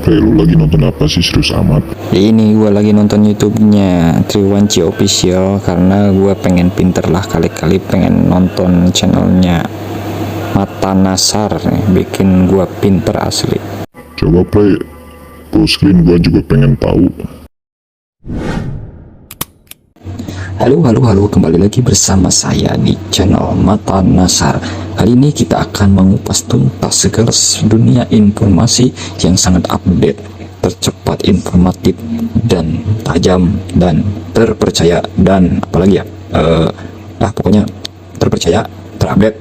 Hey, lu lagi nonton apa sih, serius amat? Ini gue lagi nonton YouTube-nya Triwanci Official karena gue pengen pinter lah, kali-kali pengen nonton channelnya Mata Nasar nih, bikin gue pinter asli. Coba play full screen, gua juga pengen tahu. Halo, kembali lagi bersama saya di channel Mata Nasar. Kali ini kita akan mengupas tuntas segala dunia informasi yang sangat update, tercepat, informatif, dan tajam, dan terpercaya, dan apalagi ya, pokoknya terpercaya, terupdate.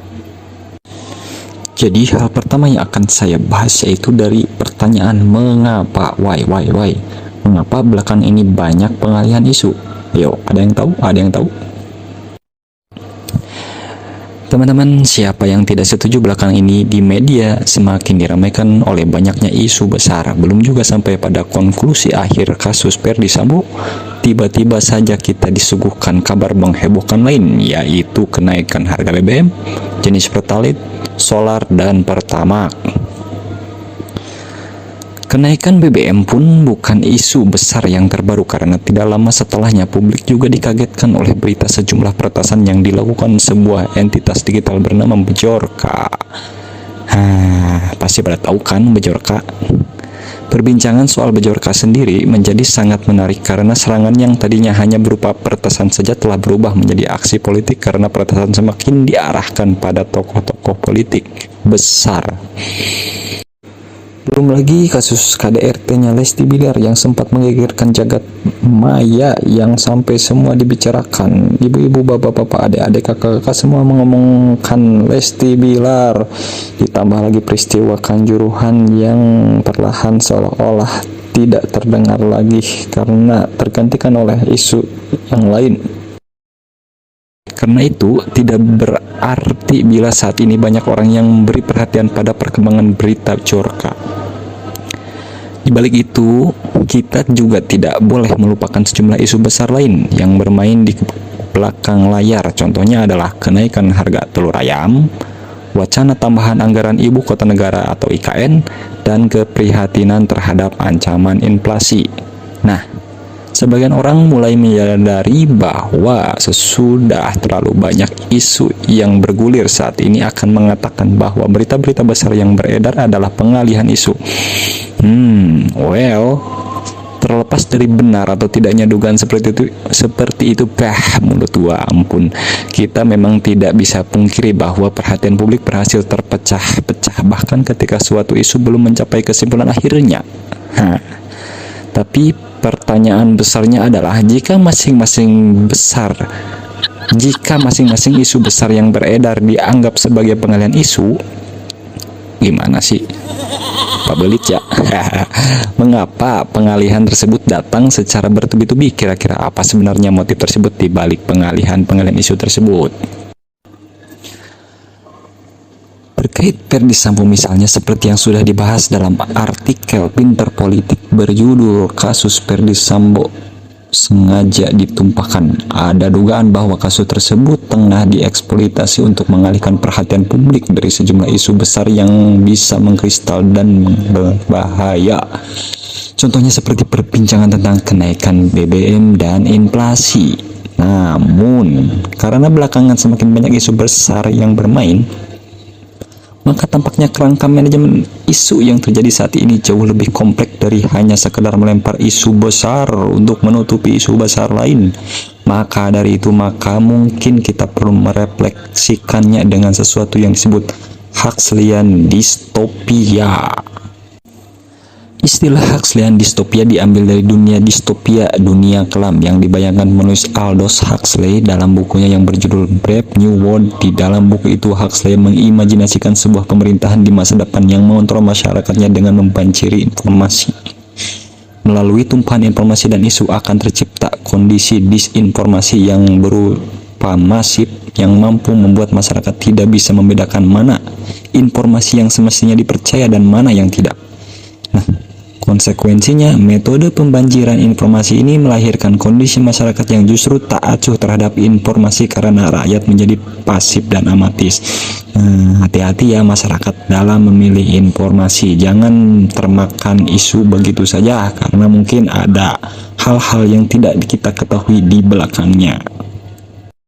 Jadi hal pertama yang akan saya bahas yaitu dari pertanyaan mengapa, why, mengapa belakang ini banyak pengalihan isu. Yo, ada yang tahu? Teman-teman, siapa yang tidak setuju belakang ini di media semakin diramaikan oleh banyaknya isu besar? Belum juga sampai pada konklusi akhir kasus Ferdy Sambo, tiba-tiba saja kita disuguhkan kabar menghebohkan lain, yaitu kenaikan harga BBM, jenis Pertalite, solar, dan Pertamax. Kenaikan BBM pun bukan isu besar yang terbaru karena tidak lama setelahnya publik juga dikagetkan oleh berita sejumlah peretasan yang dilakukan sebuah entitas digital bernama Bejorka. Pasti pada tahu kan Bejorka? Perbincangan soal Bejorka sendiri menjadi sangat menarik karena serangan yang tadinya hanya berupa peretasan saja telah berubah menjadi aksi politik karena peretasan semakin diarahkan pada tokoh-tokoh politik besar. Belum lagi kasus KDRT-nya Lesti Bilar yang sempat menggegerkan jagat maya, yang sampai semua dibicarakan. Ibu-ibu, bapak-bapak, adik-adik, kakak-kakak semua mengomongkan Lesti Bilar. Ditambah lagi peristiwa Kanjuruhan yang perlahan seolah-olah tidak terdengar lagi karena tergantikan oleh isu yang lain. Karena itu, tidak berarti bila saat ini banyak orang yang memberi perhatian pada perkembangan berita Bejorka. Di balik itu, kita juga tidak boleh melupakan sejumlah isu besar lain yang bermain di belakang layar. Contohnya adalah kenaikan harga telur ayam, wacana tambahan anggaran ibu kota negara atau IKN, dan keprihatinan terhadap ancaman inflasi. Nah, sebagian orang mulai menyadari bahwa sesudah terlalu banyak isu yang bergulir saat ini akan mengatakan bahwa berita-berita besar yang beredar adalah pengalihan isu. Terlepas dari benar atau tidaknya dugaan seperti itu, mulut gua ampun, kita memang tidak bisa pungkiri bahwa perhatian publik berhasil terpecah-pecah bahkan ketika suatu isu belum mencapai kesimpulan akhirnya. Tapi pertanyaan besarnya adalah jika masing-masing isu besar yang beredar dianggap sebagai pengalihan isu, gimana sih Pak Belit ya? Mengapa pengalihan tersebut datang secara bertubi-tubi? Kira-kira apa sebenarnya motif tersebut di balik pengalihan isu tersebut? Terkait Ferdy Sambo misalnya, seperti yang sudah dibahas dalam artikel Pinter Politik berjudul Kasus Ferdy Sambo Sengaja Ditumpahkan, ada dugaan bahwa kasus tersebut tengah dieksploitasi untuk mengalihkan perhatian publik dari sejumlah isu besar yang bisa mengkristal dan berbahaya. Contohnya seperti perbincangan tentang kenaikan BBM dan inflasi. Namun, karena belakangan semakin banyak isu besar yang bermain, maka tampaknya kerangka manajemen isu yang terjadi saat ini jauh lebih kompleks dari hanya sekedar melempar isu besar untuk menutupi isu besar lain. Maka dari itu, mungkin kita perlu merefleksikannya dengan sesuatu yang disebut Huxleyan distopia. Istilah Huxleyan distopia diambil dari dunia distopia, dunia kelam, yang dibayangkan menulis Aldous Huxley dalam bukunya yang berjudul Brave New World. Di dalam buku itu, Huxley mengimajinasikan sebuah pemerintahan di masa depan yang mengontrol masyarakatnya dengan membanjiri informasi. Melalui tumpahan informasi dan isu akan tercipta kondisi disinformasi yang berupa masif yang mampu membuat masyarakat tidak bisa membedakan mana informasi yang semestinya dipercaya dan mana yang tidak. Nah, Konsekuensinya, metode pembanjiran informasi ini melahirkan kondisi masyarakat yang justru tak acuh terhadap informasi karena rakyat menjadi pasif dan amatis. Hati-hati ya masyarakat dalam memilih informasi, jangan termakan isu begitu saja karena mungkin ada hal-hal yang tidak kita ketahui di belakangnya.